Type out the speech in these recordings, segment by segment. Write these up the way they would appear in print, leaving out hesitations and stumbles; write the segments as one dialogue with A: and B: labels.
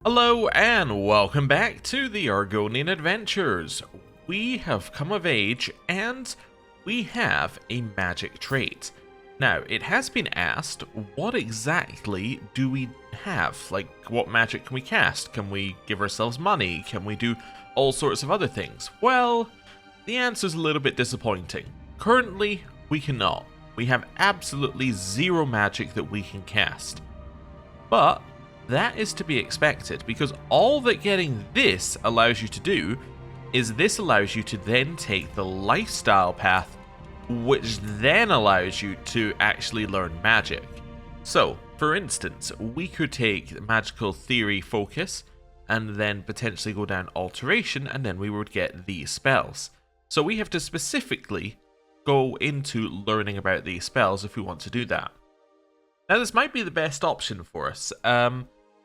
A: Hello and welcome back to the Argonian adventures. We have come of age and we have a magic trait. Now, it has been asked, what exactly do we have? Like, what magic can we cast? Can we give ourselves money? Can we do all sorts of other things? Well, the answer's a little bit disappointing. Currently, we cannot. We have absolutely zero magic that we can cast. But that is to be expected, because all that getting this allows you to do is this allows you to then take the lifestyle path, which then allows you to actually learn magic. So, for instance, we could take the magical theory focus and then potentially go down alteration, and then we would get these spells. So we have to specifically go into learning about these spells if we want to do that. Now, this might be the best option for us.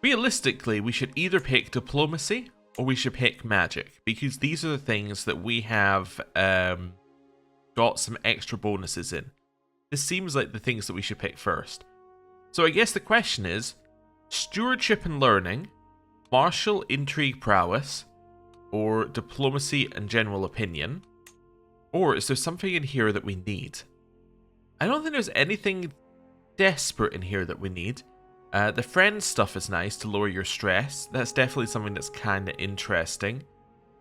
A: Realistically, we should either pick diplomacy or we should pick magic, because these are the things that we have got some extra bonuses in. This seems like the things that we should pick first. So I guess the question is, stewardship and learning, martial intrigue prowess, or diplomacy and general opinion, or is there something in here that we need? I don't think there's anything desperate in here that we need. The friend stuff is nice to lower your stress. That's definitely something that's kind of interesting.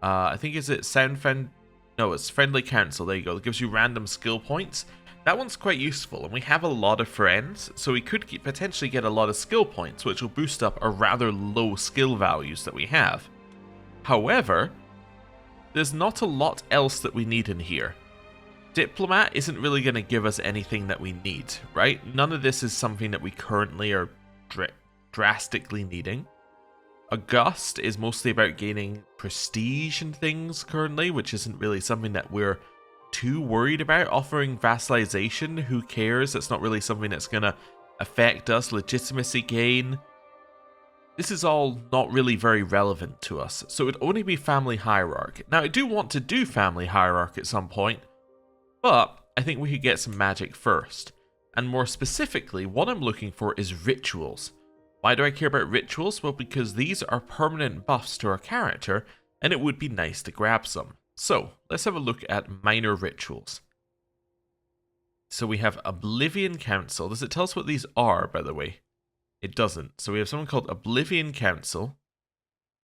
A: I think it's friendly counsel. There you go. It gives you random skill points. That one's quite useful, and we have a lot of friends, so we could potentially get a lot of skill points, which will boost up our rather low skill values that we have. However, there's not a lot else that we need in here. Diplomat isn't really going to give us anything that we need, right? None of this is something that we currently are drastically needing. August is mostly about gaining prestige and things currently, which isn't really something that we're too worried about. Offering vassalization, who cares? That's not really something that's going to affect us. Legitimacy gain, this is all not really very relevant to us, so it would only be family hierarch. Now, I do want to do family hierarch at some point, but I think we could get some magic first. And more specifically, what I'm looking for is rituals. Why do I care about rituals? Well, because these are permanent buffs to our character, and it would be nice to grab some. So, let's have a look at minor rituals. So we have Oblivion Council. Does it tell us what these are, by the way? It doesn't. So we have something called Oblivion Council,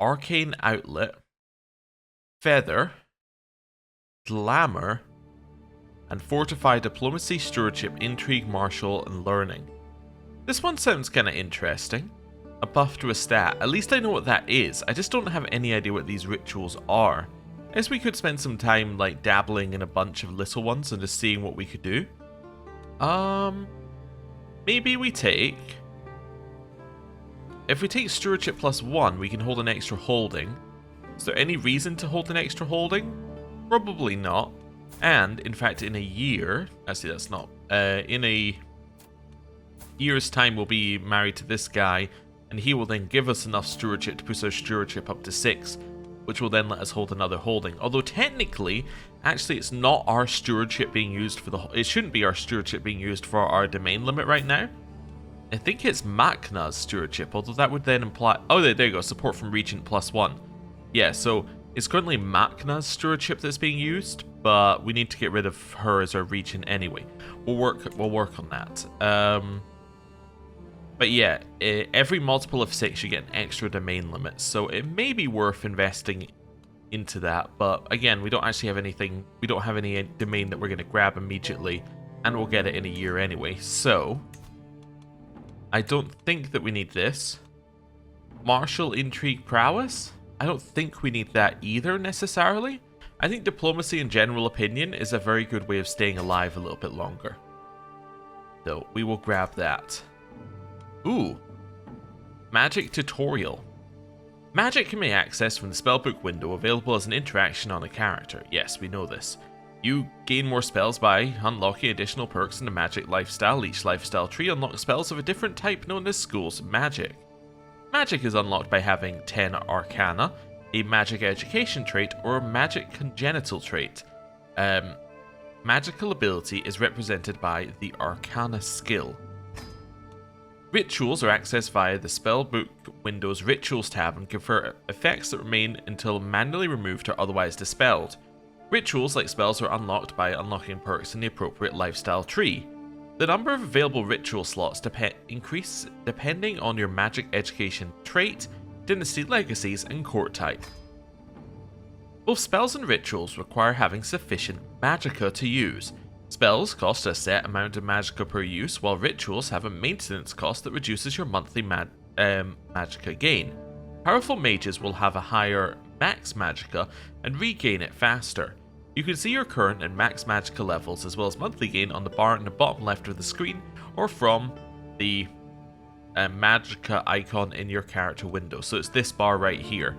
A: Arcane Outlet, Feather, Glamour, and Fortify Diplomacy, Stewardship, Intrigue, Martial, and Learning. This one sounds kind of interesting. A buff to a stat. At least I know what that is. I just don't have any idea what these rituals are. I guess we could spend some time like dabbling in a bunch of little ones and just seeing what we could do. Maybe we take... If we take Stewardship +1, we can hold an extra holding. Is there any reason to hold an extra holding? Probably not. And, in fact, in a year... Actually, that's not... in a year's time, we'll be married to this guy, and he will then give us enough stewardship to push our stewardship up to 6, which will then let us hold another holding. Although, technically, actually, it's not our stewardship being used for the... It shouldn't be our stewardship being used for our domain limit right now. I think it's Makna's stewardship, although that would then imply... Oh, there you go. Support from Regent +1. Yeah, so it's currently Makna's stewardship that's being used, but we need to get rid of her as our regent anyway. We'll work on that. But yeah, every multiple of 6 you get an extra domain limit, so it may be worth investing into that. But again, we don't actually have anything. We don't have any domain that we're going to grab immediately, and we'll get it in a year anyway. So I don't think that we need this. Martial intrigue prowess? I don't think we need that either necessarily. I think diplomacy and general opinion is a very good way of staying alive a little bit longer. So we will grab that. Ooh. Magic tutorial. Magic can be accessed from the spellbook window, available as an interaction on a character. Yes, we know this. You gain more spells by unlocking additional perks in the magic lifestyle. Each lifestyle tree unlocks spells of a different type known as School's Magic. Magic is unlocked by having 10 Arcana, a magic education trait, or a magic congenital trait. Magical ability is represented by the Arcana skill. Rituals are accessed via the Spellbook window's Rituals tab and confer effects that remain until manually removed or otherwise dispelled. Rituals, like spells, are unlocked by unlocking perks in the appropriate lifestyle tree. The number of available ritual slots increase depending on your magic education trait, dynasty legacies, and court type. Both spells and rituals require having sufficient magicka to use. Spells cost a set amount of magicka per use, while rituals have a maintenance cost that reduces your monthly magicka gain. Powerful mages will have a higher max magicka and regain it faster. You can see your current and max magicka levels as well as monthly gain on the bar in the bottom left of the screen or from the magicka icon in your character window. So it's this bar right here.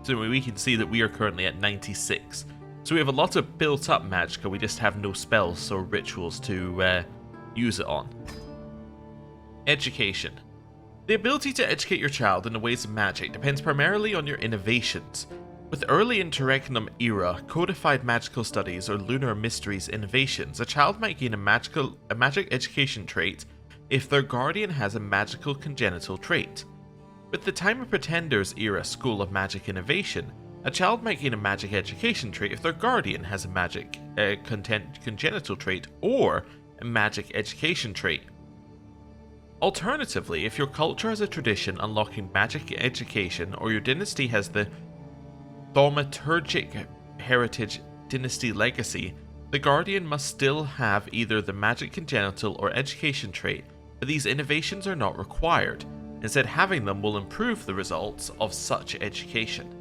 A: So we can see that we are currently at 96. So we have a lot of built up magicka, we just have no spells or rituals to use it on. Education. The ability to educate your child in the ways of magic depends primarily on your innovations. With early Interregnum era codified magical studies or lunar mysteries innovations, a child might gain a magic education trait if their guardian has a magical congenital trait. With the Time of Pretenders era School of Magic Innovation, a child might gain a magic education trait if their guardian has a magic congenital trait or a magic education trait. Alternatively, if your culture has a tradition unlocking magic education or your dynasty has the thaumaturgic heritage dynasty legacy, the guardian must still have either the magic congenital or education trait, but these innovations are not required. Instead, having them will improve the results of such education.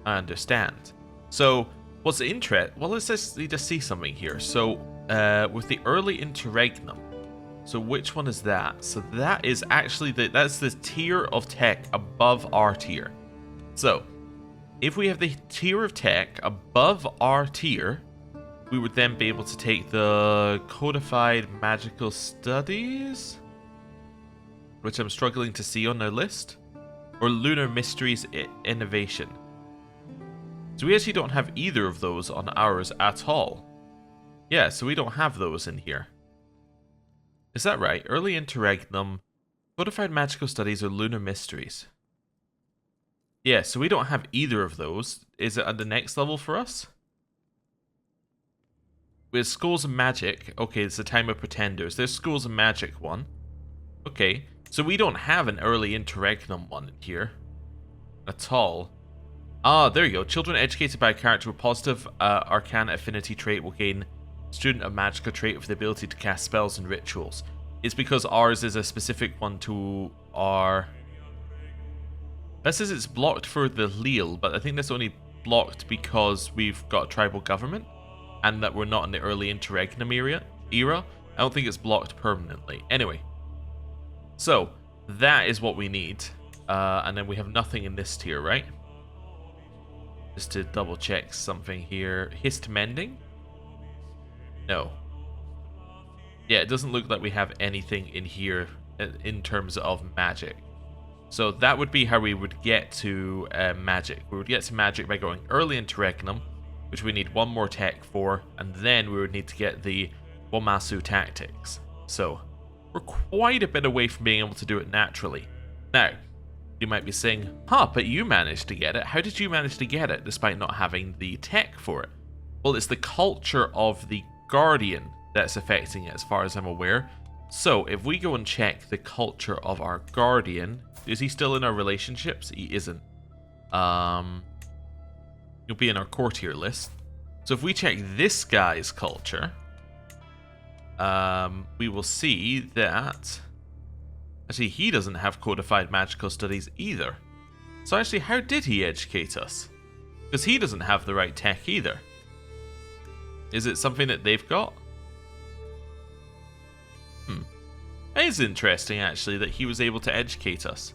A: I understand. So, what's the interest? Well, let's just see something here. So, with the early Interregnum, so which one is that? So that is actually that's the tier of tech above our tier. So, if we have the tier of tech above our tier, we would then be able to take the codified magical studies, which I'm struggling to see on their list, or lunar mysteries innovation. So we actually don't have either of those on ours at all. Yeah, so we don't have those in here. Is that right? Early Interregnum, codified magical studies, or lunar mysteries. Yeah, so we don't have either of those. Is it at the next level for us? With Schools of Magic, okay, it's the Time of Pretenders. There's Schools of Magic one. Okay, so we don't have an early Interregnum one here at all. Ah, there you go. Children educated by a character with positive Arcana affinity trait will gain Student of Magicka trait with the ability to cast spells and rituals. It's because ours is a specific one to our... That says it's blocked for the Leal, but I think that's only blocked because we've got a tribal government and that we're not in the early Interregnum era. I don't think it's blocked permanently. Anyway, so that is what we need. And then we have nothing in this tier, right? Just to double check something here. Hist mending? No. Yeah, it doesn't look like we have anything in here in terms of magic. So that would be how we would get to magic. We would get to magic by going early Interregnum, which we need one more tech for, and then we would need to get the Womasu tactics. So we're quite a bit away from being able to do it naturally. Now, you might be saying, huh, but you managed to get it. How did you manage to get it despite not having the tech for it? Well, it's the culture of the Guardian that's affecting it as far as I'm aware. So if we go and check the culture of our Guardian, is he still in our relationships? He isn't. He'll be in our courtier list. So if we check this guy's culture, we will see that actually he doesn't have codified magical studies either. So actually, how did he educate us? Because he doesn't have the right tech either. Is it something that they've got? It is interesting actually that he was able to educate us.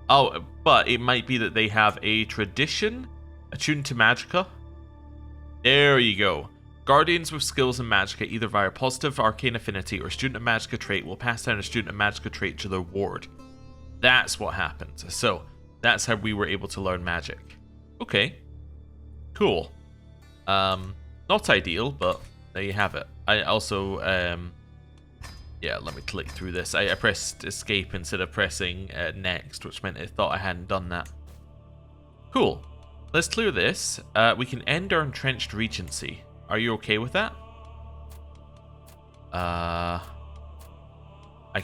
A: Oh, but it might be that they have a tradition attuned to magicka. There you go. Guardians with skills in magicka, either via positive arcane affinity or student of magicka trait, will pass down a student of magicka trait to their ward. That's what happens. So that's how we were able to learn magic. Okay, cool. Not ideal, but there you have it. I also Yeah, let me click through this. I pressed escape instead of pressing next, which meant it thought I hadn't done that. Cool. Let's clear this. We can end our entrenched regency. Are you okay with that? I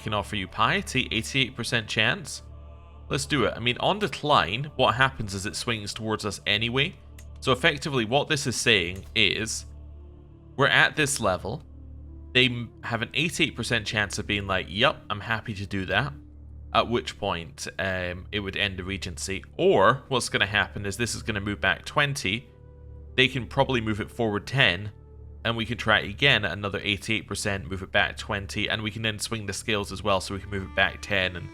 A: can offer you piety, 88% chance. Let's do it. I mean, on decline, what happens is it swings towards us anyway. So effectively, what this is saying is, we're at this level. They have an 88% chance of being like, yep, I'm happy to do that. At which point, it would end the regency. Or, what's going to happen is this is going to move back 20. They can probably move it forward 10. And we can try it again at another 88%, move it back 20. And we can then swing the scales as well, so we can move it back 10. And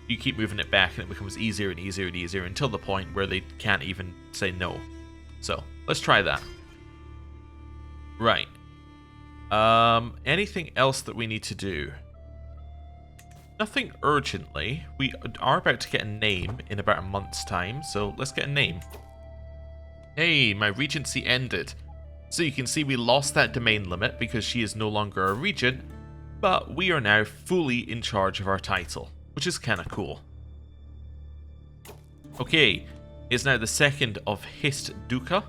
A: you keep moving it back, and it becomes easier and easier and easier until the point where they can't even say no. So, let's try that. Right. Anything else that we need to do? Nothing urgently. We are about to get a name in about a month's time, so let's get a name. Hey, my regency ended. So you can see we lost that domain limit because she is no longer a regent, but we are now fully in charge of our title, which is kind of cool. Okay, it's now the 2nd of Hist Dukkha.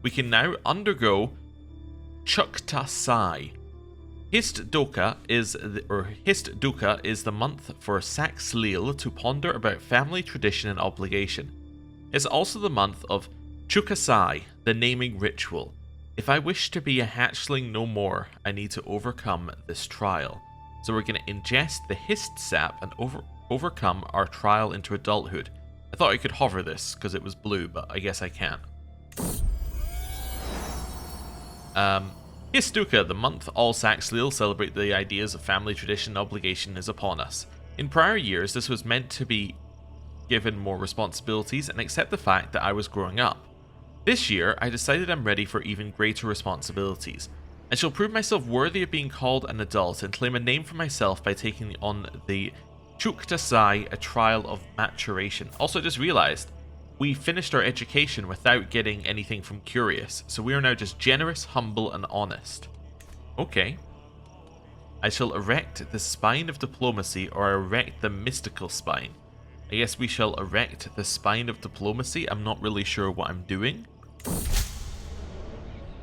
A: We can now undergo Chukta-Sai. Hist Dukkha is the month for Saxhleel to ponder about family tradition and obligation. It's also the month of Chukasai, the naming ritual. If I wish to be a hatchling no more, I need to overcome this trial. So we're going to ingest the Hist sap and overcome our trial into adulthood. I thought I could hover this because it was blue, but I guess I can't. Hist Dukkha, the month all Saxhleel celebrate the ideas of family tradition and obligation, is upon us. In prior years, this was meant to be given more responsibilities and accept the fact that I was growing up. This year, I decided I'm ready for even greater responsibilities. I shall prove myself worthy of being called an adult and claim a name for myself by taking on the Chukta-Sai, a trial of maturation. Also, I just realized we finished our education without getting anything from Curious, so we are now just generous, humble, and honest. Okay. I shall erect the spine of diplomacy, or erect the mystical spine. I guess we shall erect the spine of diplomacy. I'm not really sure what I'm doing.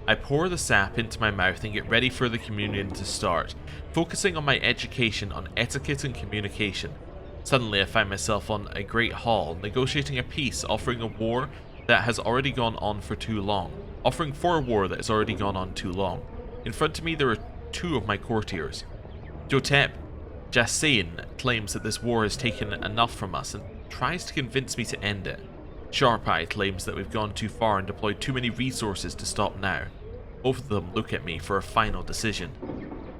A: I pour the sap into my mouth and get ready for the communion to start, focusing on my education on etiquette and communication. Suddenly I find myself on a great hall, negotiating a peace, offering a war that has already gone on for too long. Offering for a war that has already gone on too long. In front of me there are 2 of my courtiers. Jotep Jassain claims that this war has taken enough from us and tries to convince me to end it. Sharpeye claims that we've gone too far and deployed too many resources to stop now. Both of them look at me for a final decision.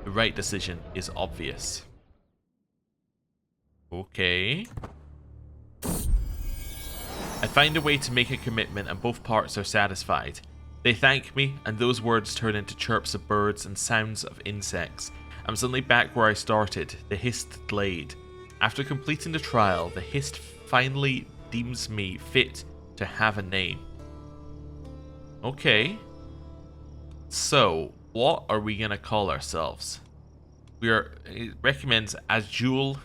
A: The right decision is obvious. Okay. I find a way to make a commitment and both parts are satisfied. They thank me and those words turn into chirps of birds and sounds of insects. I'm suddenly back where I started, the Hist Glade. After completing the trial, the Hist finally deems me fit to have a name. Okay. So, what are we going to call ourselves? It recommends Azul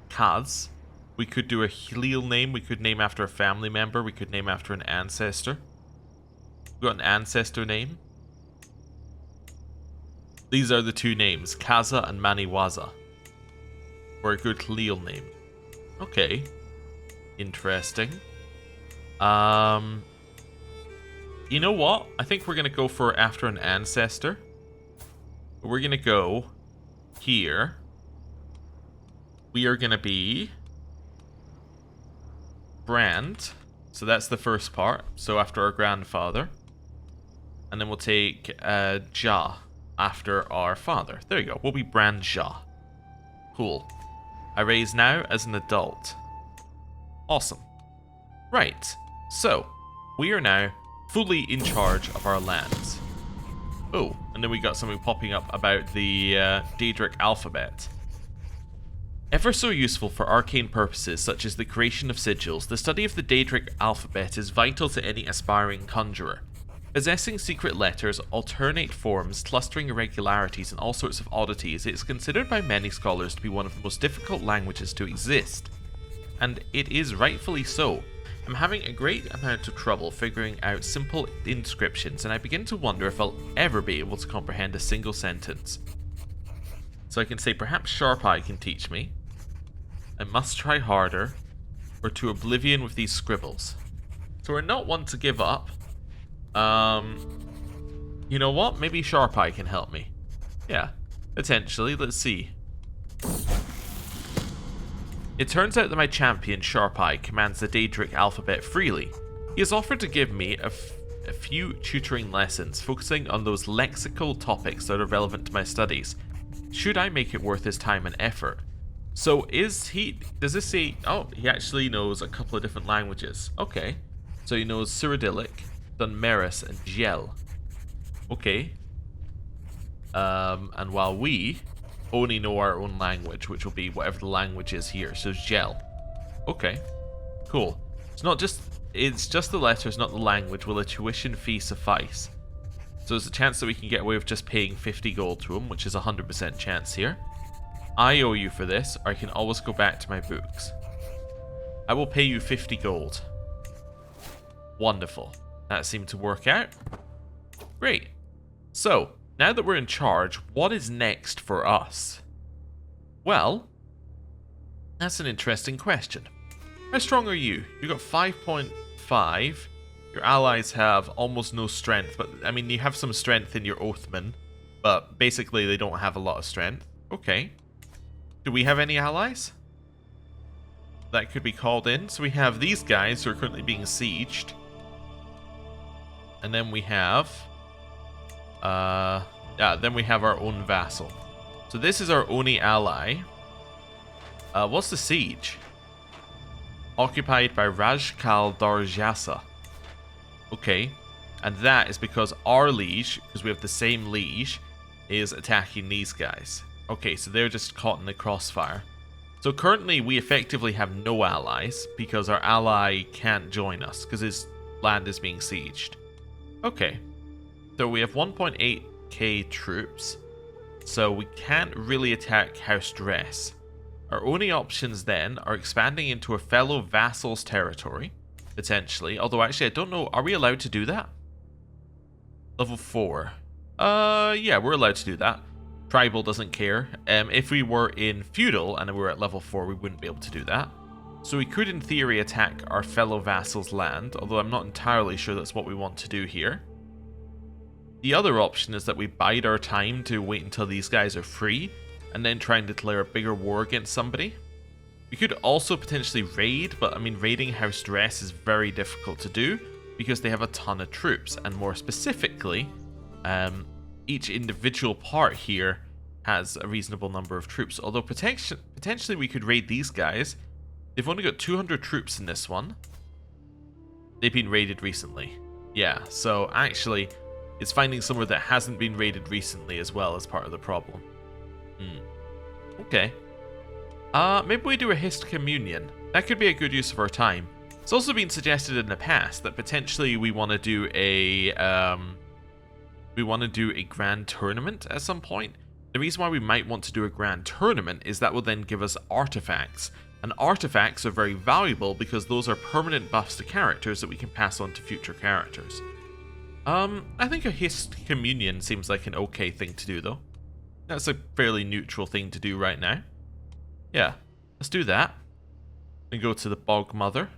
A: Kaz. We could do a Helil name. We could name after a family member. We could name after an ancestor. We got an ancestor name. These are the 2 names, Kaza and Maniwaza. Or a good Helil name. Okay. Interesting. You know what? I think we're going to go for after an ancestor. We're going to go here. We are going to be Brand. So that's the first part. So after our grandfather. And then we'll take Ja after our father. There you go. We'll be Brand-Shei. Cool. I raise now as an adult. Awesome. Right. So, we are now fully in charge of our lands. Oh, and then we got something popping up about the Daedric alphabet. Ever so useful for arcane purposes such as the creation of sigils, the study of the Daedric alphabet is vital to any aspiring conjurer. Possessing secret letters, alternate forms, clustering irregularities, and all sorts of oddities, it is considered by many scholars to be one of the most difficult languages to exist. And it is rightfully so. I'm having a great amount of trouble figuring out simple inscriptions, and I begin to wonder if I'll ever be able to comprehend a single sentence. So I can say perhaps Sharp Eye can teach me. I must try harder, or to oblivion with these scribbles. So we're not one to give up. You know what? Maybe Sharp Eye can help me. Yeah, potentially. Let's see. It turns out that my champion, Sharp Eye, commands the Daedric alphabet freely. He has offered to give me a few tutoring lessons, focusing on those lexical topics that are relevant to my studies. Should I make it worth his time and effort? So does this say, oh, he actually knows a couple of different languages. Okay. So he knows Cyrodiilic, Dunmerus, and Gel. Okay. And while we only know our own language, which will be whatever the language is here. So Gel. Okay. Cool. It's just the letters, not the language. Will a tuition fee suffice? So there's a chance that we can get away with just paying 50 gold to him, which is a 100% chance here. I owe you for this, or I can always go back to my books. I will pay you 50 gold. Wonderful. That seemed to work out. Great. So, now that we're in charge, what is next for us? Well, that's an interesting question. How strong are you? You got 5.5. Your allies have almost no strength, but I mean, you have some strength in your Oathman, but basically they don't have a lot of strength. Okay. Do we have any allies that could be called in? So we have these guys who are currently being sieged. And then we have then we have our own vassal. So this is our only ally. What's the siege? Occupied by Rajkal Darjasa. Okay. And that is because our liege, because we have the same liege, is attacking these guys. Okay, so they're just caught in the crossfire. So currently we effectively have no allies because our ally can't join us because his land is being sieged. Okay, so we have 1.8k troops, so we can't really attack House Dress. Our only options then are expanding into a fellow vassal's territory, potentially, although actually I don't know, are we allowed to do that? Level 4. Yeah, we're allowed to do that. Tribal doesn't care. If we were in Feudal and we were at level 4, we wouldn't be able to do that. So we could, in theory, attack our fellow vassal's land, although I'm not entirely sure that's what we want to do here. The other option is that we bide our time to wait until these guys are free, and then try and declare a bigger war against somebody. We could also potentially raid, but I mean, raiding House Dress is very difficult to do, because they have a ton of troops, and more specifically, each individual part here has a reasonable number of troops. Although potentially we could raid these guys. They've only got 200 troops in this one. They've been raided recently. Yeah, so actually, it's finding somewhere that hasn't been raided recently as well as part of the problem. Okay. Maybe we do a Hist communion. That could be a good use of our time. It's also been suggested in the past that potentially we want to do a grand tournament at some point. The reason why we might want to do a grand tournament is that will then give us artifacts. And artifacts are very valuable because those are permanent buffs to characters that we can pass on to future characters. I think a Hist communion seems like an okay thing to do though. That's a fairly neutral thing to do right now. Yeah, let's do that. And go to the Bog Mother.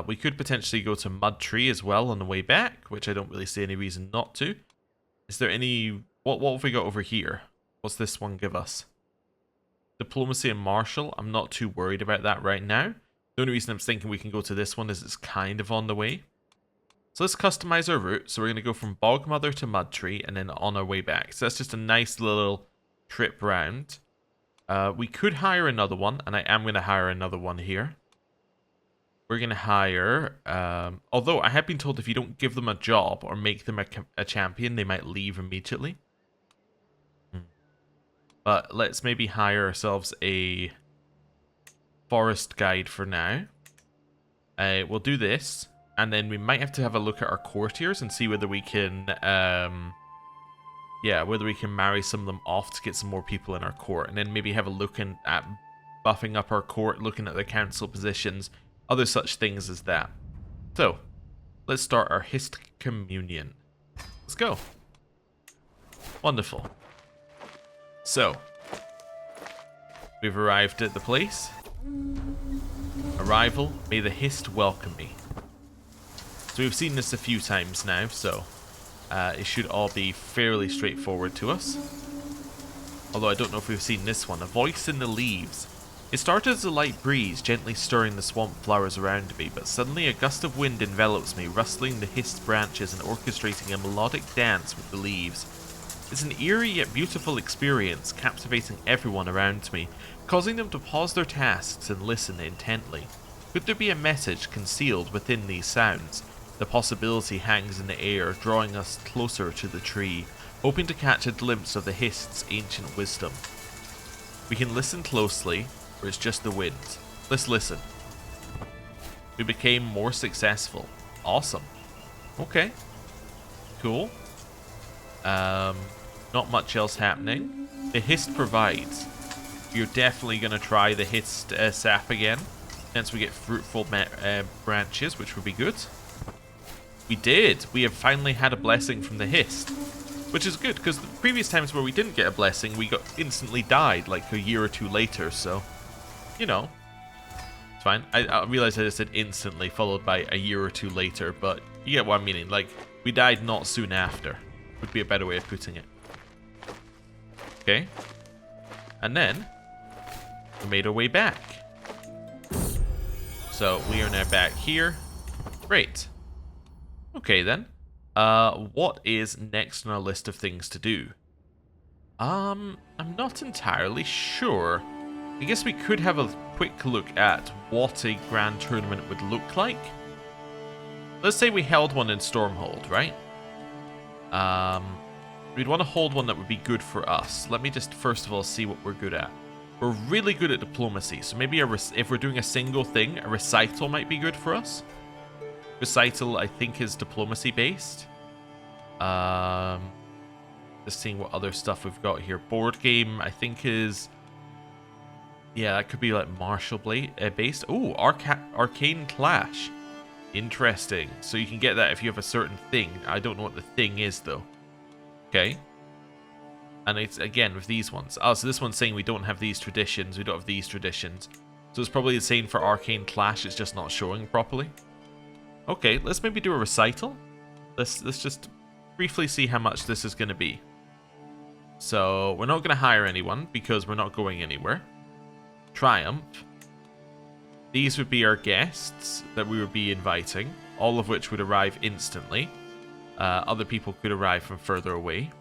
A: We could potentially go to Mud Tree as well on the way back, which I don't really see any reason not to. Is there any... What have we got over here? What's this one give us? Diplomacy and Martial. I'm not too worried about that right now. The only reason I'm thinking we can go to this one is it's kind of on the way. So let's customize our route. So we're going to go from Bog Mother to Mud Tree and then on our way back. So that's just a nice little trip round. We could hire another one, and I am going to hire another one here. We're going to hire... although I have been told if you don't give them a job or make them a champion, they might leave immediately. But let's maybe hire ourselves a forest guide for now. We'll do this. And then we might have to have a look at our courtiers and see whether we can, whether we can marry some of them off to get some more people in our court. And then maybe have a look at buffing up our court, looking at the council positions, other such things as that. So, let's start our Hist communion. Let's go. Wonderful. So, we've arrived at the place. Arrival, may the Hist welcome me. So we've seen this a few times now, so it should all be fairly straightforward to us. Although I don't know if we've seen this one. A voice in the leaves. It started as a light breeze, gently stirring the swamp flowers around me, but suddenly a gust of wind envelops me, rustling the Hist branches and orchestrating a melodic dance with the leaves. It's an eerie yet beautiful experience, captivating everyone around me, causing them to pause their tasks and listen intently. Could there be a message concealed within these sounds? The possibility hangs in the air, drawing us closer to the tree, hoping to catch a glimpse of the Hist's ancient wisdom. We can listen closely, or it's just the wind. Let's listen. We became more successful. Awesome. Okay. Cool. Not much else happening. The Hist provides. We're definitely going to try the Hist sap again, since we get fruitful branches, which would be good. We did. We have finally had a blessing from the Hist, which is good, because the previous times where we didn't get a blessing, we got instantly died, like a year or two later, so, you know, it's fine. I realized I just said instantly, followed by a year or two later, but you get what I'm meaning. Like, we died not soon after, would be a better way of putting it. Okay. And then, we made our way back. So, we are now back here. Great. Okay, then. What is next on our list of things to do? I'm not entirely sure. I guess we could have a quick look at what a grand tournament would look like. Let's say we held one in Stormhold, right? We'd want to hold one that would be good for us. Let me just first of all see what we're good at. We're really good at diplomacy, so maybe if we're doing a single thing, a recital might be good for us. Recital, I think, is diplomacy based. Just seeing what other stuff we've got here. Board game, I think, is... Yeah, that could be like martial based. Oh, arcane clash. Interesting. So you can get that if you have a certain thing. I don't know what the thing is, though. Okay. And it's, again, with these ones. Oh, so this one's saying we don't have these traditions. We don't have these traditions. So it's probably the same for arcane clash. It's just not showing properly. Okay, let's maybe do a recital. Let's just briefly see how much this is going to be. So we're not going to hire anyone because we're not going anywhere. Triumph. These would be our guests that we would be inviting, all of which would arrive instantly. Other people could arrive from further away.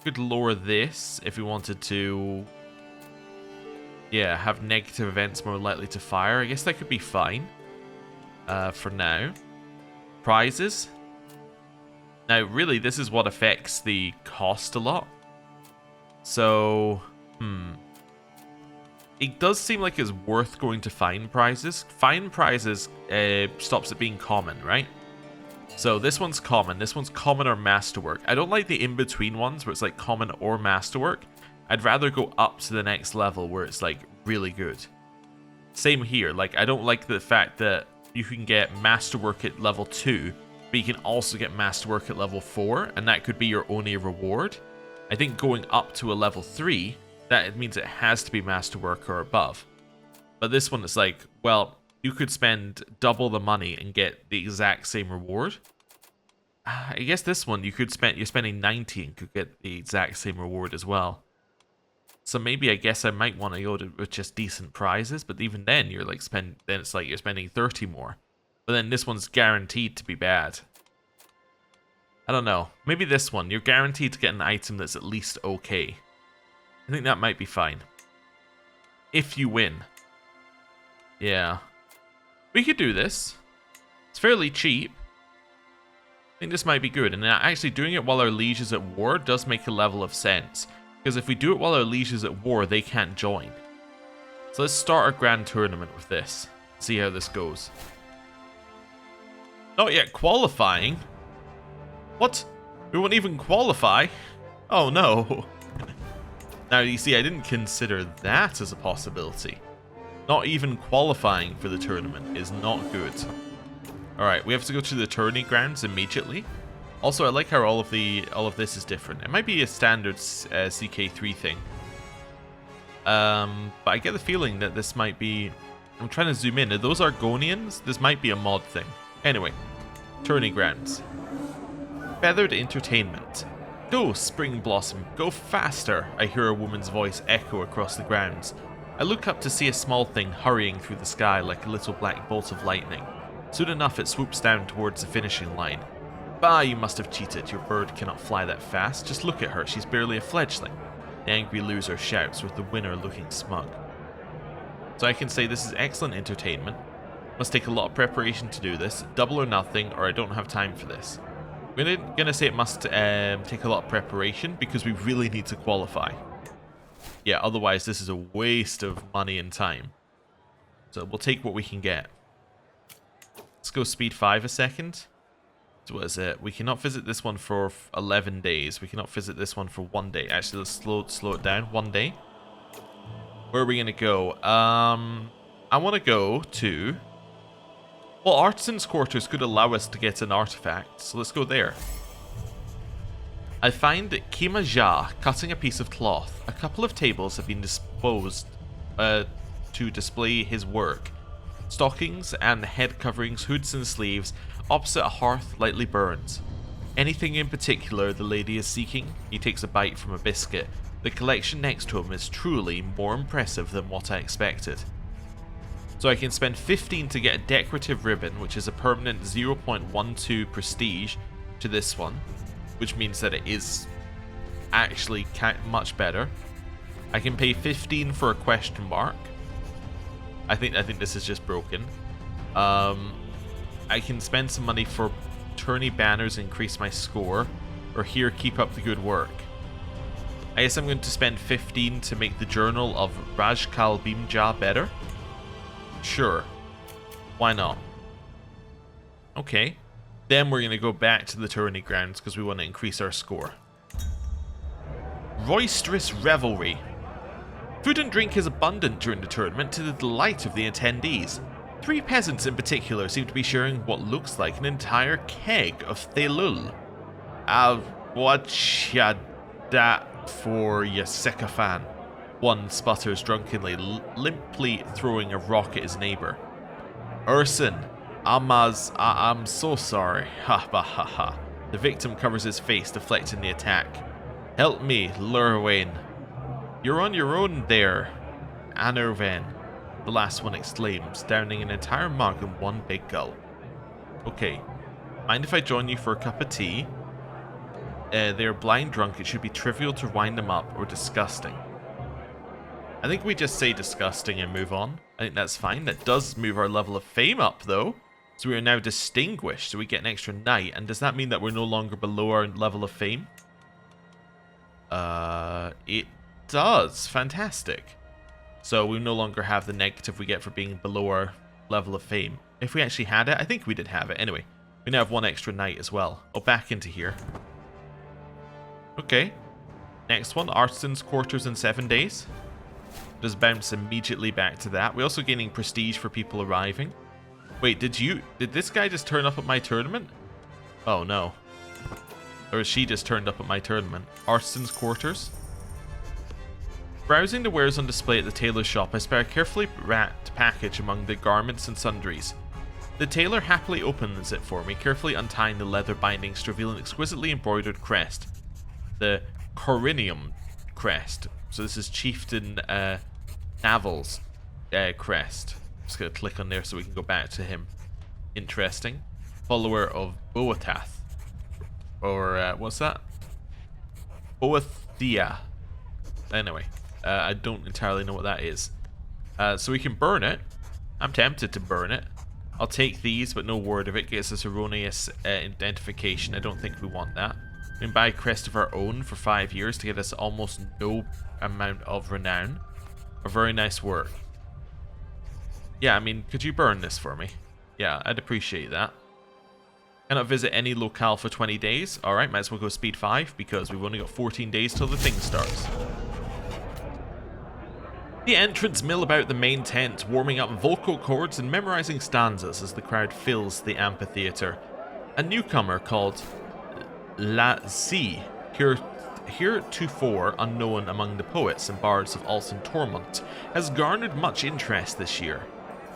A: Could lower this if we wanted to. Yeah, have negative events more likely to fire. I guess that could be fine. For now. Prizes. Now, really, this is what affects the cost a lot. So, it does seem like it's worth going to fine prizes. Fine prizes stops it being common, right? So this one's common or masterwork. I don't like the in-between ones where it's like common or masterwork. I'd rather go up to the next level where it's like really good. Same here, like I don't like the fact that you can get masterwork at level 2, but you can also get masterwork at level 4, and that could be your only reward. I think going up to a level 3, that means it has to be masterwork or above. But this one is like, well, you could spend double the money and get the exact same reward. I guess this one you're spending 90 and could get the exact same reward as well. So maybe I guess I might want to go with just decent prizes, but even then you're like then it's like you're spending 30 more. But then this one's guaranteed to be bad. I don't know. Maybe this one, you're guaranteed to get an item that's at least okay. I think that might be fine. If you win. Yeah. We could do this. It's fairly cheap. I think this might be good. And actually doing it while our liege is at war does make a level of sense. Because if we do it while our liege is at war, they can't join. So let's start our grand tournament with this. See how this goes. Not yet qualifying? What? We won't even qualify? Oh no. Now you see, I didn't consider that as a possibility. Not even qualifying for the tournament is not good. Alright, we have to go to the tourney grounds immediately. Also, I like how all of this is different. It might be a standard CK3 thing. But I get the feeling that this might be... I'm trying to zoom in. Are those Argonians? This might be a mod thing. Anyway, tourney grounds. Feathered entertainment. Go, Spring Blossom, go faster, I hear a woman's voice echo across the grounds. I look up to see a small thing hurrying through the sky like a little black bolt of lightning. Soon enough it swoops down towards the finishing line. Bah, you must have cheated, your bird cannot fly that fast, just look at her, she's barely a fledgling. The angry loser shouts with the winner looking smug. So I can say this is excellent entertainment. Must take a lot of preparation to do this, double or nothing, or I don't have time for this. I'm gonna say it must take a lot of preparation because we really need to qualify. Yeah, otherwise this is a waste of money and time. So we'll take what we can get. Let's go speed 5 a second. So what is it? We cannot visit this one for 11 days. We cannot visit this one for 1 day. Actually, let's slow it down. 1 day. Where are we gonna go? I want to go to... Well, Artisan's Quarters could allow us to get an artifact, so let's go there. I find Kima cutting a piece of cloth. A couple of tables have been disposed to display his work. Stockings and head coverings, hoods and sleeves, opposite a hearth lightly burns. Anything in particular the lady is seeking? He takes a bite from a biscuit. The collection next to him is truly more impressive than what I expected. So I can spend 15 to get a decorative ribbon, which is a permanent 0.12 prestige to this one, which means that it is actually much better. I can pay 15 for a question mark. I think this is just broken. I can spend some money for tourney banners, increase my score, or here keep up the good work. I guess I'm going to spend 15 to make the journal of Rajkal Bimja better. Sure. Why not? Okay. Then we're going to go back to the tourney grounds because we want to increase our score. Roisterous revelry. Food and drink is abundant during the tournament to the delight of the attendees. 3 peasants in particular seem to be sharing what looks like an entire keg of Thelul. What's that for, you sycophant? One sputters drunkenly, limply throwing a rock at his neighbour. Urson, I'm so sorry. Ha ha ha ha. The victim covers his face, deflecting the attack. Help me, Lurwain. You're on your own there, Anerven. The last one exclaims, downing an entire mug in one big gulp. Okay. Mind if I join you for a cup of tea? They're blind drunk. It should be trivial to wind them up, or disgusting. I think we just say disgusting and move on. I think that's fine. That does move our level of fame up, though. So we are now distinguished, so we get an extra night. And does that mean that we're no longer below our level of fame? It does. Fantastic. So we no longer have the negative we get for being below our level of fame. If we actually had it, I think we did have it. Anyway, we now have 1 extra night as well. Oh, back into here. Okay. Next one, Artisan's Quarters in 7 days. Just bounce immediately back to that. We're also gaining prestige for people arriving. Wait, did this guy just turn up at my tournament? Oh no. Or she just turned up at my tournament. Artisan's Quarters. Browsing the wares on display at the tailor's shop, I spy a carefully wrapped package among the garments and sundries. The tailor happily opens it for me, carefully untying the leather bindings to reveal an exquisitely embroidered crest. The Corinium crest. So this is Chieftain Naval's crest. Just gonna click on there so we can go back to him. Interesting. Follower of Boatath. Or, what's that? Boathia. Anyway, I don't entirely know what that is. So we can burn it. I'm tempted to burn it. I'll take these, but no word of it. Gets us erroneous identification. I don't think we want that. We can buy a crest of our own for 5 years to get us almost no amount of renown. A very nice work. Yeah, I mean, could you burn this for me? Yeah, I'd appreciate that. Cannot visit any locale for 20 days. Alright, might as well go speed 5 because we've only got 14 days till the thing starts. The entrants mill about the main tent, warming up vocal cords and memorizing stanzas as the crowd fills the amphitheater. A newcomer called La Z, heretofore unknown among the poets and bards of Alton Tormont, has garnered much interest this year.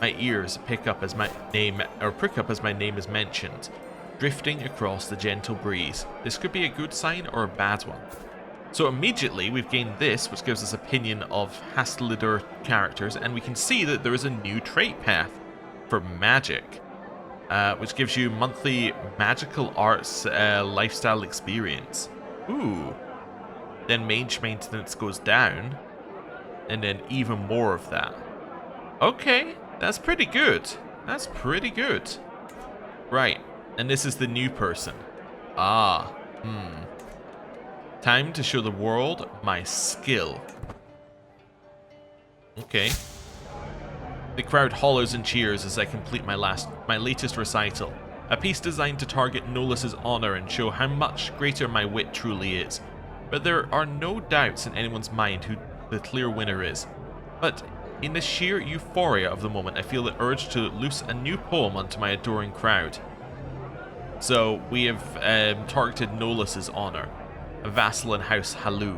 A: My ears prick up as my name is mentioned, drifting across the gentle breeze. This could be a good sign or a bad one. So immediately we've gained this, which gives us opinion of Hastlider characters, and we can see that there is a new trait path for magic, which gives you monthly magical arts lifestyle experience. Ooh. Then mage maintenance goes down, and then even more of that. Okay, that's pretty good. That's pretty good. Right, and this is the new person. Time to show the world my skill. Okay. The crowd hollers and cheers as I complete my latest recital. A piece designed to target Nolus's honor and show how much greater my wit truly is. But there are no doubts in anyone's mind who the clear winner is. But in the sheer euphoria of the moment, I feel the urge to loose a new poem onto my adoring crowd. So we have targeted Nolus's honor. A vassal in House Halu.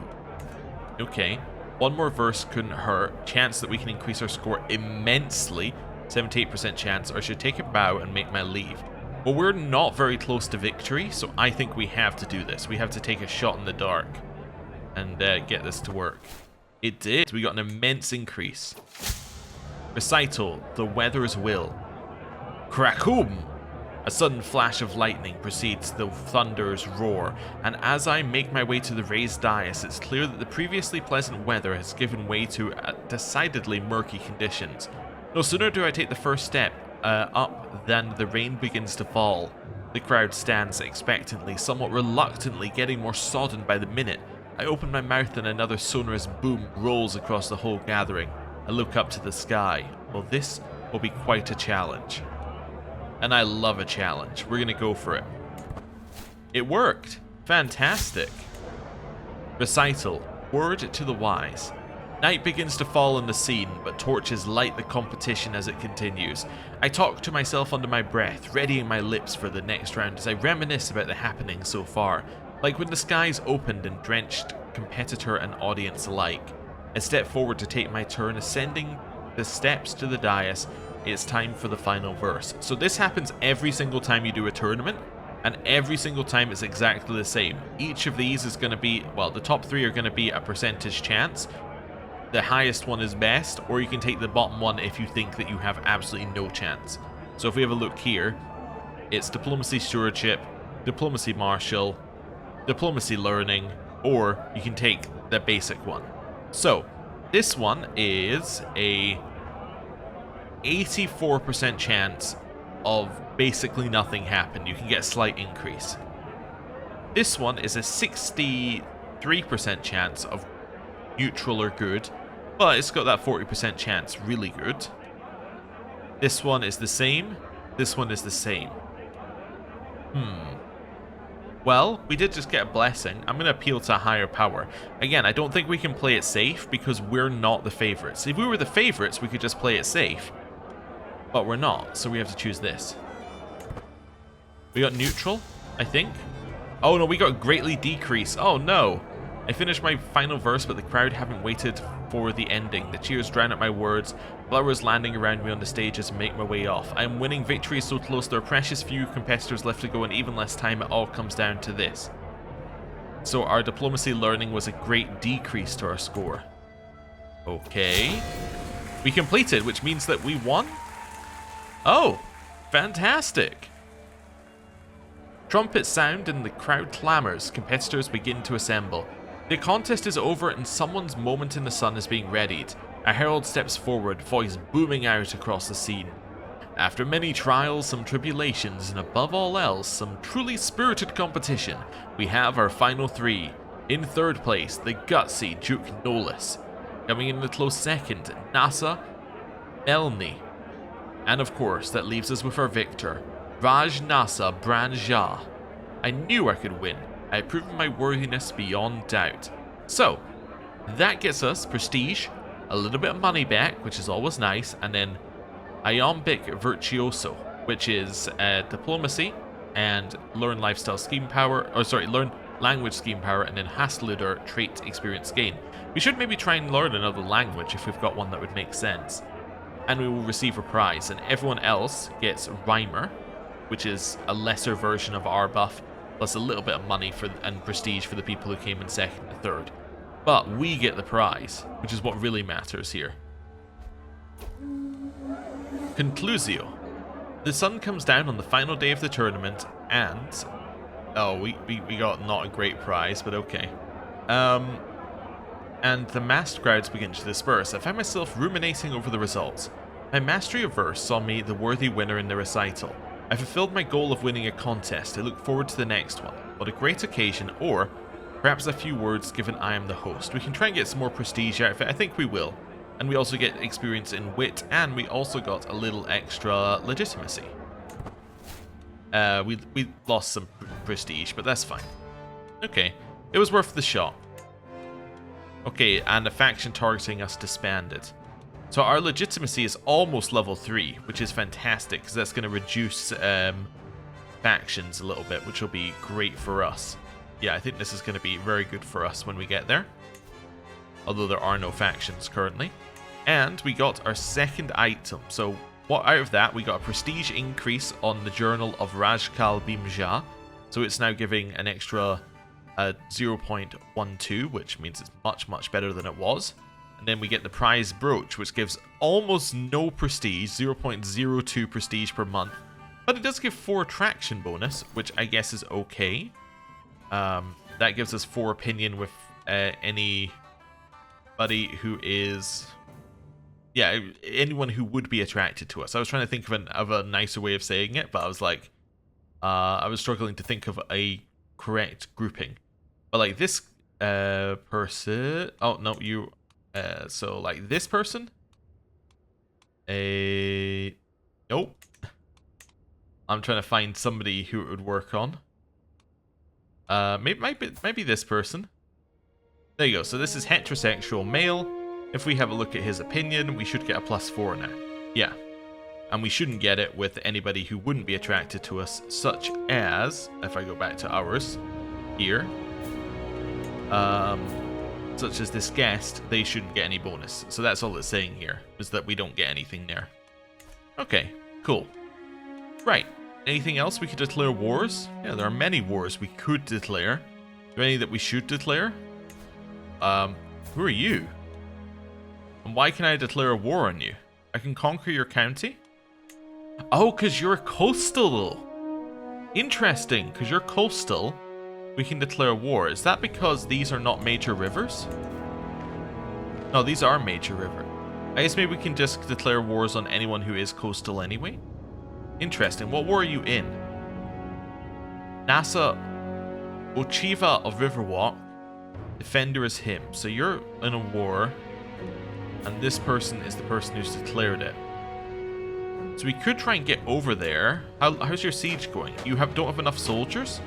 A: Okay, one more verse couldn't hurt. Chance that we can increase our score immensely. 78% chance, or I should take a bow and make my leave. Well, we're not very close to victory, so I think we have to do this. We have to take a shot in the dark and get this to work. It did. We got an immense increase. Recital, the weather's will. Krakoom! A sudden flash of lightning precedes the thunder's roar, and as I make my way to the raised dais, it's clear that the previously pleasant weather has given way to decidedly murky conditions. No sooner do I take the first step up than the rain begins to fall. The crowd stands expectantly, somewhat reluctantly, getting more sodden by the minute. I open my mouth and another sonorous boom rolls across the whole gathering. I look up to the sky. Well, this will be quite a challenge. And I love a challenge. We're going to go for it. It worked. Fantastic. Recital. Word to the wise. Night begins to fall on the scene, but torches light the competition as it continues. I talk to myself under my breath, readying my lips for the next round as I reminisce about the happenings so far. Like when the skies opened and drenched competitor and audience alike. I step forward to take my turn, ascending the steps to the dais. It's time for the final verse. So this happens every single time you do a tournament, and every single time it's exactly the same. Each of these is going to be, well, the top 3 are going to be a percentage chance. The highest one is best, or you can take the bottom one if you think that you have absolutely no chance. So if we have a look here, it's Diplomacy Stewardship, Diplomacy Martial, Diplomacy Learning, or you can take the basic one. So this one is a 84% chance of basically nothing happen. You can get a slight increase. This one is a 63% chance of neutral or good, but it's got that 40% chance really good. This one is the same. This one is the same. Well, we did just get a blessing. I'm going to appeal to a higher power. Again, I don't think we can play it safe because we're not the favorites. If we were the favorites, we could just play it safe. But we're not, so we have to choose this. We got neutral, I think. Oh no, we got greatly decrease. Oh no. I finished my final verse, but the crowd haven't waited for the ending. The cheers drown out my words. Flowers landing around me on the stage as I make my way off. I am winning. Victory is so close. There are precious few competitors left to go, and even less time. It all comes down to this. So our diplomacy learning was a great decrease to our score. Okay. We completed, which means that we won? Oh, fantastic. Trumpets sound and the crowd clamors. Competitors begin to assemble. The contest is over and someone's moment in the sun is being readied. A herald steps forward, voice booming out across the scene. After many trials, some tribulations, and above all else, some truly spirited competition, we have our final 3. In third place, the gutsy Duke Nolus. Coming in the close second, Nasa, Elni, And of course, that leaves us with our victor, Raj Nasa Brand-Shei. I knew I could win. I had proven my worthiness beyond doubt. So, that gets us prestige, a little bit of money back, which is always nice, and then Iambic Virtuoso, which is diplomacy, and learn lifestyle scheme power, learn language scheme power, and then Hastluder trait experience gain. We should maybe try and learn another language if we've got one that would make sense. And we will receive a prize, and everyone else gets Rhymer, which is a lesser version of our buff, plus a little bit of money and prestige for the people who came in second and third. But we get the prize, which is what really matters here. Conclusio. The sun comes down on the final day of the tournament, and... oh, we got not a great prize, but okay. And the massed crowds begin to disperse. I found myself ruminating over the results. My mastery of verse saw me the worthy winner in the recital. I fulfilled my goal of winning a contest. I look forward to the next one. What a great occasion, or perhaps a few words given I am the host. We can try and get some more prestige out of it. I think we will. And we also get experience in wit, and we also got a little extra legitimacy. We lost some prestige, but that's fine. Okay, it was worth the shot. Okay, and a faction targeting us disbanded. So our legitimacy is almost level 3, which is fantastic, because that's going to reduce factions a little bit, which will be great for us. Yeah, I think this is going to be very good for us when we get there. Although there are no factions currently. And we got our second item. So what out of that, we got a prestige increase on the Journal of Rajkal Bimja. So it's now giving an extra 0.12, which means it's much, much better than it was. And then we get the prize brooch, which gives almost no prestige, 0.02 prestige per month. But it does give 4 attraction bonus, which I guess is okay. That gives us 4 opinion with anybody who is... yeah, anyone who would be attracted to us. I was trying to think of a nicer way of saying it, but I was like... I was struggling to think of a correct grouping. But like this person... oh, no, you... so like this person? Nope. I'm trying to find somebody who it would work on. Maybe this person. There you go. So this is heterosexual male. If we have a look at his opinion, we should get a +4 now. Yeah. And we shouldn't get it with anybody who wouldn't be attracted to us, such as, if I go back to ours, here, such as this guest, they shouldn't get any bonus. So that's all it's saying here, is that we don't get anything there. Okay, cool. Right. Anything else? We could declare wars? Yeah, there are many wars we could declare. Are there any that we should declare? Who are you? And why can I declare a war on you? I can conquer your county? Oh, because you're coastal. Interesting, because you're coastal, we can declare war. Is that because these are not major rivers? No, these are major rivers. I guess maybe we can just declare wars on anyone who is coastal anyway. Interesting. What war are you in? Nasa Ochiva of Riverwalk. Defender is him. So you're in a war, and this person is the person who's declared it. So we could try and get over there. How's your siege going? You don't have enough soldiers?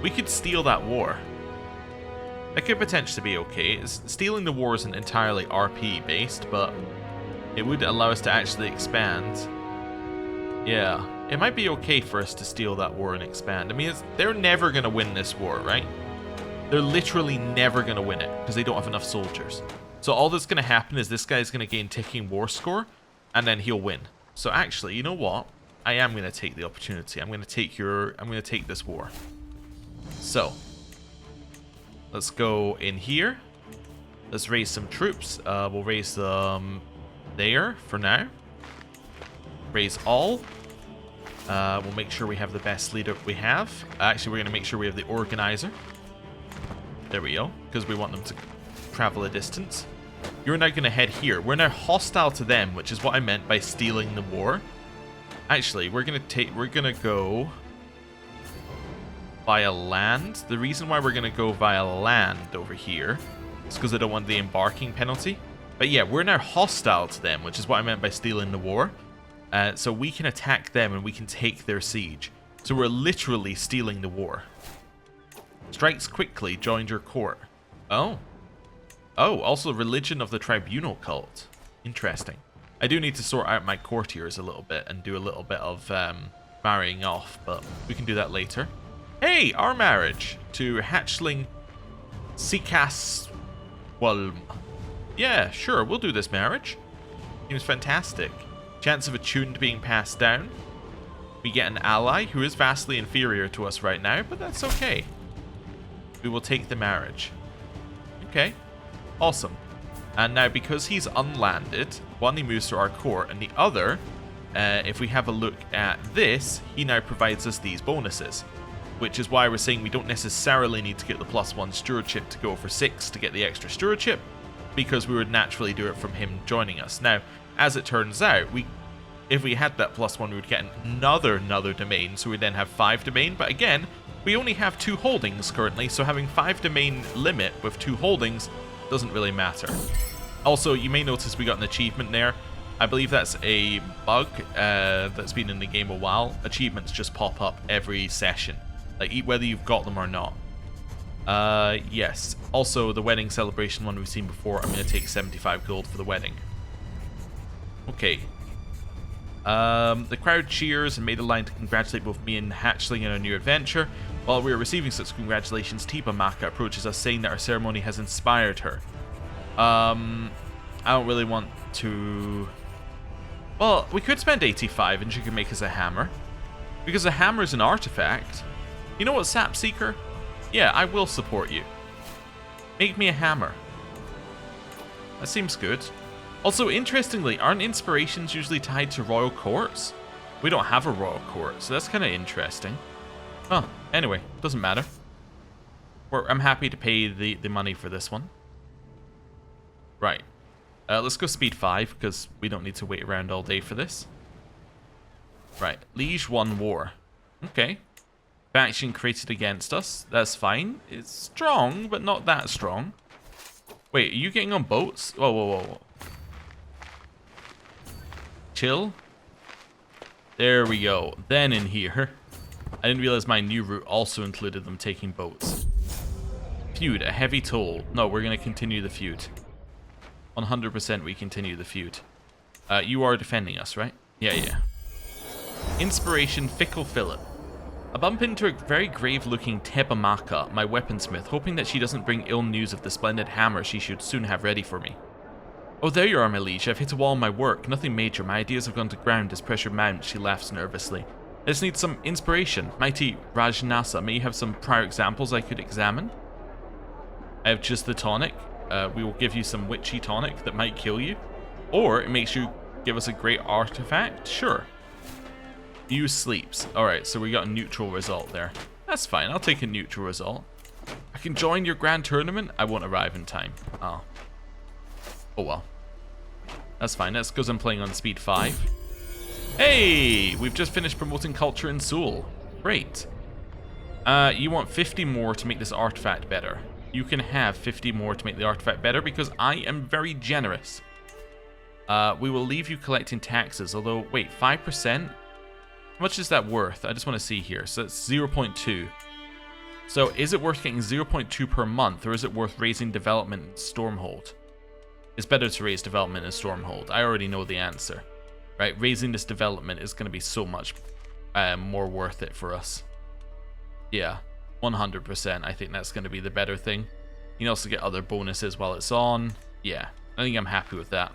A: We could steal that war. That could potentially be okay. Stealing the war isn't entirely RP based, but it would allow us to actually expand. Yeah, it might be okay for us to steal that war and expand. I mean, they're never going to win this war, right? They're literally never going to win it because they don't have enough soldiers. So all that's going to happen is this guy's going to gain ticking war score, and then he'll win. So actually, you know what? I am going to take the opportunity. I'm going to take this war. So let's go in here. Let's raise some troops. We'll raise them there for now. Raise all. We'll make sure we have the best leader we have. Actually, we're going to make sure we have the organizer. There we go, because we want them to travel a distance. You're now going to head here. We're now hostile to them, which is what I meant by stealing the war. Actually, we're going to go via land. The reason why we're going to go via land over here is because I don't want the embarking penalty. But yeah, we're now hostile to them, which is what I meant by stealing the war. So we can attack them and we can take their siege. So we're literally stealing the war. Strikes quickly, joined your court. Oh. Oh, also religion of the tribunal cult. Interesting. I do need to sort out my courtiers a little bit and do a little bit of marrying off, but we can do that later. Hey, our marriage to hatchling CK3. Yeah, sure, we'll do this marriage. Seems fantastic. Chance of attuned being passed down. We get an ally who is vastly inferior to us right now, but that's okay. We will take the marriage. Okay, awesome. And now because he's unlanded, one, he moves to our court, and the other, if we have a look at this, he now provides us these bonuses. Which is why we're saying we don't necessarily need to get the +1 stewardship to go for 6 to get the extra stewardship, because we would naturally do it from him joining us. Now, as it turns out, if we had that +1, we would get another domain, so we then have 5 domain, but again, we only have 2 holdings currently, so having 5 domain limit with 2 holdings doesn't really matter. Also, you may notice we got an achievement there. I believe that's a bug that's been in the game a while. Achievements just pop up every session, like whether you've got them or not. Yes. Also, the wedding celebration one we've seen before, I'm going to take 75 gold for the wedding. Okay. The crowd cheers and made a line to congratulate both me and Hatchling on our new adventure. While we are receiving such congratulations, Tipa Maka approaches us saying that our ceremony has inspired her. I don't really want to... Well, we could spend 85 and she could make us a hammer. Because a hammer is an artifact. You know what, Sap Seeker? Yeah, I will support you. Make me a hammer. That seems good. Also, interestingly, aren't inspirations usually tied to royal courts? We don't have a royal court, so that's kind of interesting. Oh, anyway, doesn't matter. I'm happy to pay the money for this one. Right. Let's go speed 5, because we don't need to wait around all day for this. Right. Liege won war. Okay. Faction created against us. That's fine. It's strong, but not that strong. Wait, are you getting on boats? Whoa, whoa, whoa, whoa. Chill. There we go. Then in here. I didn't realize my new route also included them taking boats. Feud, a heavy toll. No, we're going to continue the feud. 100% we continue the feud. You are defending us, right? Yeah, yeah. Inspiration, Fickle Philip. I bump into a very grave-looking Tebamaka, my weaponsmith, hoping that she doesn't bring ill news of the splendid hammer she should soon have ready for me. Oh, there you are, my liege. I've hit a wall in my work. Nothing major. My ideas have gone to ground as pressure mounts. She laughs nervously. I just need some inspiration. Mighty Rajnasa, may you have some prior examples I could examine? I have just the tonic. We will give you some witchy tonic that might kill you. Or it makes you give us a great artifact. Sure. Use sleeps. Alright, so we got a neutral result there. That's fine. I'll take a neutral result. I can join your grand tournament. I won't arrive in time. Oh. Oh well. That's fine. That's because I'm playing on speed 5. Hey! We've just finished promoting culture in Seoul. Great. You want 50 more to make this artifact better. You can have 50 more to make the artifact better because I am very generous. We will leave you collecting taxes, although, wait, 5%? How much is that worth? I just want to see here. So it's 0.2. So is it worth getting 0.2 per month, or is it worth raising development in Stormhold? It's better to raise development in Stormhold. I already know the answer. Right, raising this development is going to be so much more worth it for us. Yeah, 100%. I think that's going to be the better thing. You can also get other bonuses while it's on. Yeah, I think I'm happy with that.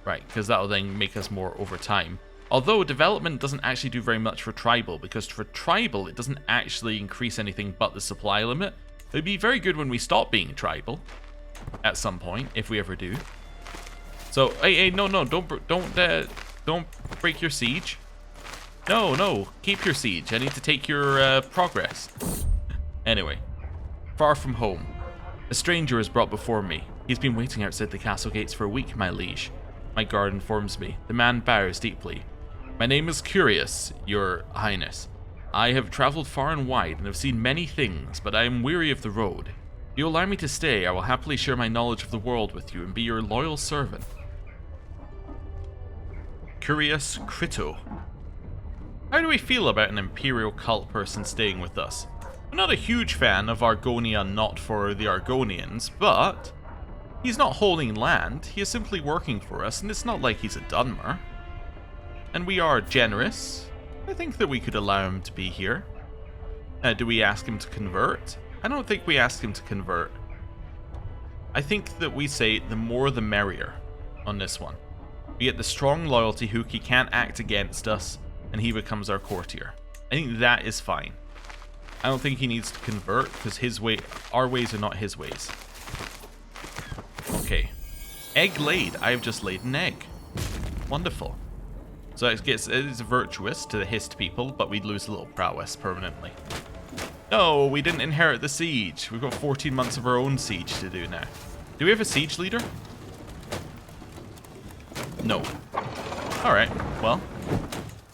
A: Right, because that'll then make us more over time. Although development doesn't actually do very much for tribal, because for tribal it doesn't actually increase anything but the supply limit. It would be very good when we stop being tribal at some point, if we ever do. So, hey, no, don't break your siege. No, keep your siege. I need to take your progress. Anyway, far from home, a stranger is brought before me. He's been waiting outside the castle gates for a week, my liege. My guard informs me. The man bows deeply. My name is Curious, your highness. I have traveled far and wide and have seen many things, but I am weary of the road. If you allow me to stay, I will happily share my knowledge of the world with you and be your loyal servant. Curious Crito. How do we feel about an Imperial cult person staying with us? I'm not a huge fan of Argonia not for the Argonians, but he's not holding land, he is simply working for us, and it's not like he's a Dunmer. And we are generous. I think that we could allow him to be here. Do we ask him to convert? I don't think we ask him to convert. I think that we say the more the merrier on this one. We get the strong loyalty hook, he can't act against us, and he becomes our courtier. I think that is fine. I don't think he needs to convert, because our ways are not his ways. Okay. Egg laid. I have just laid an egg. Wonderful. So it is virtuous to the Hist people, but we'd lose a little prowess permanently. No, we didn't inherit the siege. We've got 14 months of our own siege to do now. Do we have a siege leader? No. Alright, well.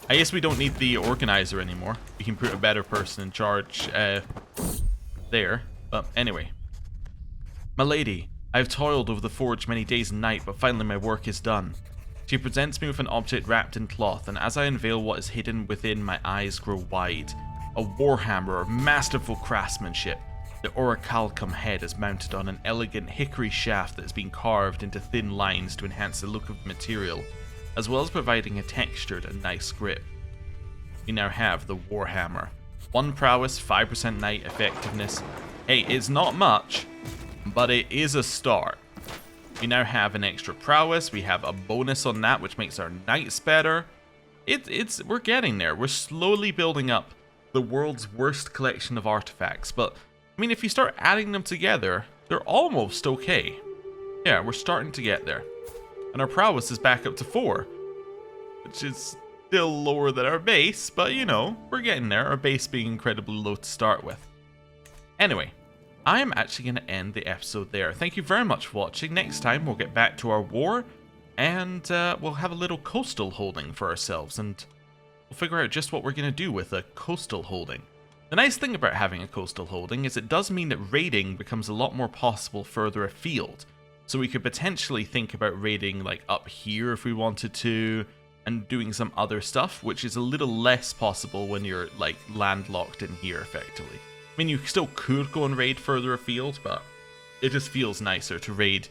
A: I guess we don't need the organizer anymore. We can put a better person in charge there. But anyway. My lady, I have toiled over the forge many days and nights, but finally my work is done. She presents me with an object wrapped in cloth, and as I unveil what is hidden within, my eyes grow wide. A warhammer of masterful craftsmanship. The orichalcum head is mounted on an elegant hickory shaft that has been carved into thin lines to enhance the look of the material, as well as providing a textured and nice grip. We now have the warhammer. 1 prowess, 5% knight effectiveness. Hey, it's not much, but it is a start. We now have an extra prowess, we have a bonus on that which makes our knights better. We're getting there. We're slowly building up the world's worst collection of artifacts, but I mean, if you start adding them together, they're almost okay. Yeah, we're starting to get there. And our prowess is back up to 4, which is still lower than our base, but you know, we're getting there, our base being incredibly low to start with. Anyway, I am actually going to end the episode there. Thank you very much for watching. Next time, we'll get back to our war, and we'll have a little coastal holding for ourselves, and we'll figure out just what we're going to do with a coastal holding. The nice thing about having a coastal holding is it does mean that raiding becomes a lot more possible further afield. So we could potentially think about raiding like up here if we wanted to, and doing some other stuff, which is a little less possible when you're like landlocked in here effectively. I mean, you still could go and raid further afield, but it just feels nicer to raid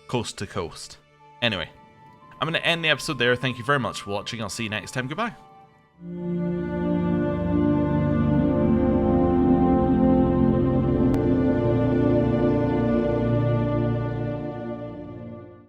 A: coast to coast. Anyway, I'm going to end the episode there. Thank you very much for watching. I'll see you next time. Goodbye.